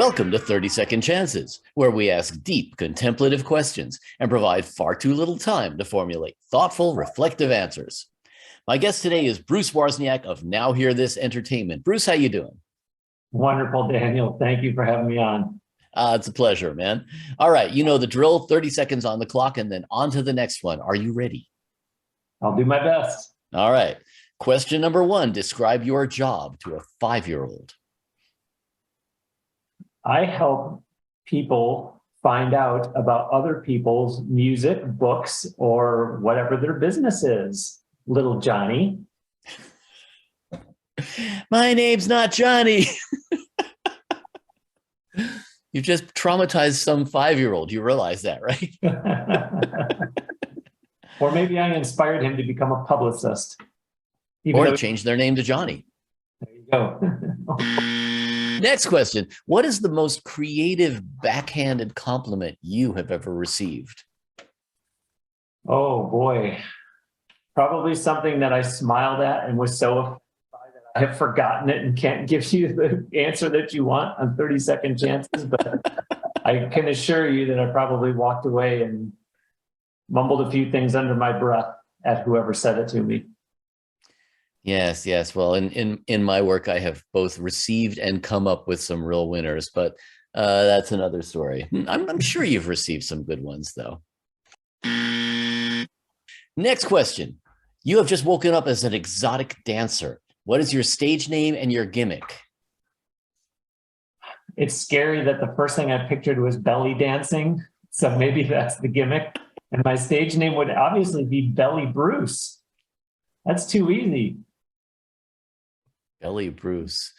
Welcome to 30-Second Chances, where we ask deep, contemplative questions and provide far too little time to formulate thoughtful, reflective answers. My guest today is Bruce Wawrzyniak of Now Hear This Entertainment. Bruce, how you doing? Wonderful, Daniel. Thank you for having me on. It's a pleasure, man. All right, you know the drill, 30 seconds on the clock and then on to the next one. Are you ready? I'll do my best. All right. Question number one, describe your job to a 5-year-old. I help people find out about other people's music, books, or whatever their business is. Little Johnny. My name's not Johnny. You just traumatized some 5-year-old. You realize that, right? Or maybe I inspired him to become a publicist. Or to change their name to Johnny. There you go. Next question. What is the most creative backhanded compliment you have ever received? Oh, boy. Probably something that I smiled at and was so afraid that I have forgotten it and can't give you the answer that you want on 30-second chances. But I can assure you that I probably walked away and mumbled a few things under my breath at whoever said it to me. Yes, yes. Well, in my work, I have both received and come up with some real winners, but that's another story. I'm sure you've received some good ones, though. Next question. You have just woken up as an exotic dancer. What is your stage name and your gimmick? It's scary that the first thing I pictured was belly dancing, so maybe that's the gimmick. And my stage name would obviously be Belly Bruce. That's too easy. Belly Bruce.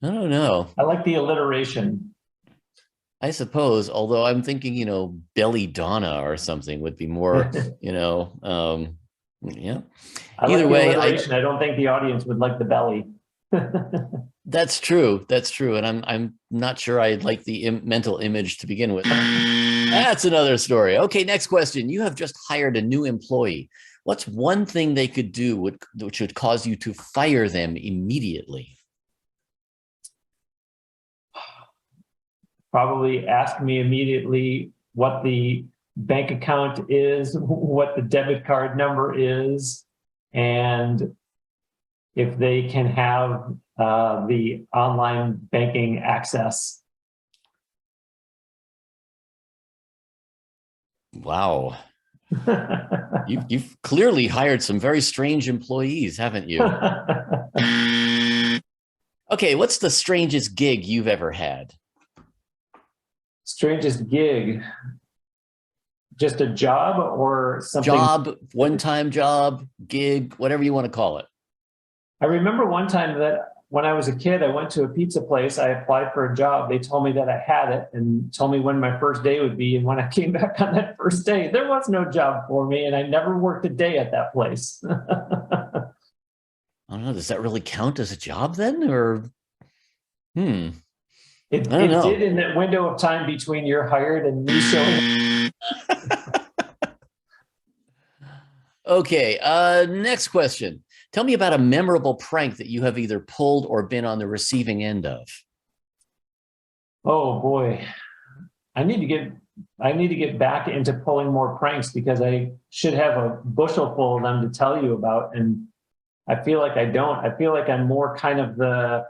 I don't know. I like the alliteration. I suppose, although I'm thinking, Belly Donna or something would be more, yeah. Either way, I don't think the audience would like the belly. That's true. That's true. And I'm not sure I'd like the mental image to begin with. That's another story. Okay, next question. You have just hired a new employee. What's one thing they could do which would cause you to fire them immediately? Probably ask me immediately what the bank account is, what the debit card number is, and if they can have the online banking access. Wow. You've clearly hired some very strange employees, haven't you? Okay, what's the strangest gig you've ever had? Strangest gig? Just a job or something? Job, one-time job, gig, whatever you want to call it. I remember one time that when I was a kid, I went to a pizza place. I applied for a job. They told me that I had it and told me when my first day would be. And when I came back on that first day, there was no job for me. And I never worked a day at that place. I don't know. Does that really count as a job then? Or, It did in that window of time between you're hired and me showing up. Okay. Next question. Tell me about a memorable prank that you have either pulled or been on the receiving end of. Oh boy, I need to get back into pulling more pranks because I should have a bushel full of them to tell you about, and I feel like I don't. I feel like I'm more kind of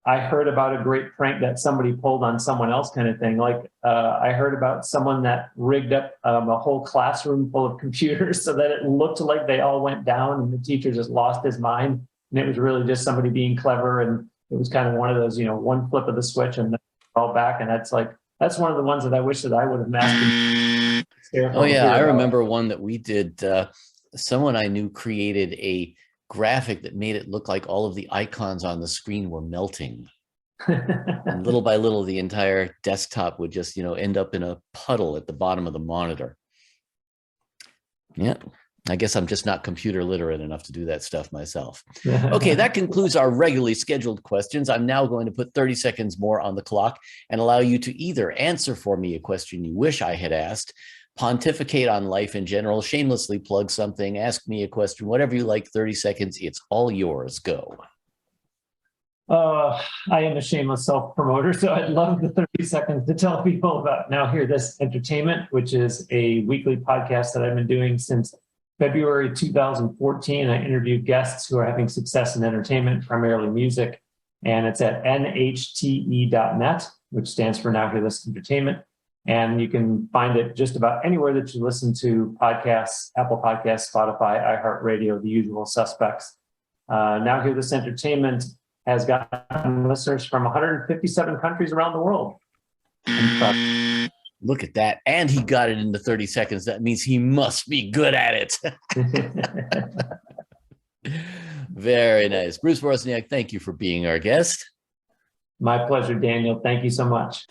I heard about a great prank that somebody pulled on someone else kind of thing. Like I heard about someone that rigged up a whole classroom full of computers so that it looked like they all went down and the teacher just lost his mind. And it was really just somebody being clever. And it was kind of one of those, one flip of the switch and then all back. And that's one of the ones that I wish that I would have mastered. Oh yeah, I remember one that we did. Someone I knew created a graphic that made it look like all of the icons on the screen were melting. And little by little, the entire desktop would just, end up in a puddle at the bottom of the monitor. Yeah, I guess I'm just not computer literate enough to do that stuff myself. Okay, that concludes our regularly scheduled questions. I'm now going to put 30 seconds more on the clock and allow you to either answer for me a question you wish I had asked, pontificate on life in general, shamelessly plug something, ask me a question, whatever you like, 30 seconds, it's all yours. Go. I am a shameless self-promoter, so I'd love the 30 seconds to tell people about Now Hear This Entertainment, which is a weekly podcast that I've been doing since February 2014. I interview guests who are having success in entertainment, primarily music, and it's at nhte.net, which stands for Now Hear This Entertainment. And you can find it just about anywhere that you listen to podcasts: Apple Podcasts, Spotify, iHeartRadio, the usual suspects. Now Hear This Entertainment has gotten listeners from 157 countries around the world. Look at that. And he got it into 30 seconds. That means he must be good at it. Very nice. Bruce Wawrzyniak, thank you for being our guest. My pleasure, Daniel. Thank you so much.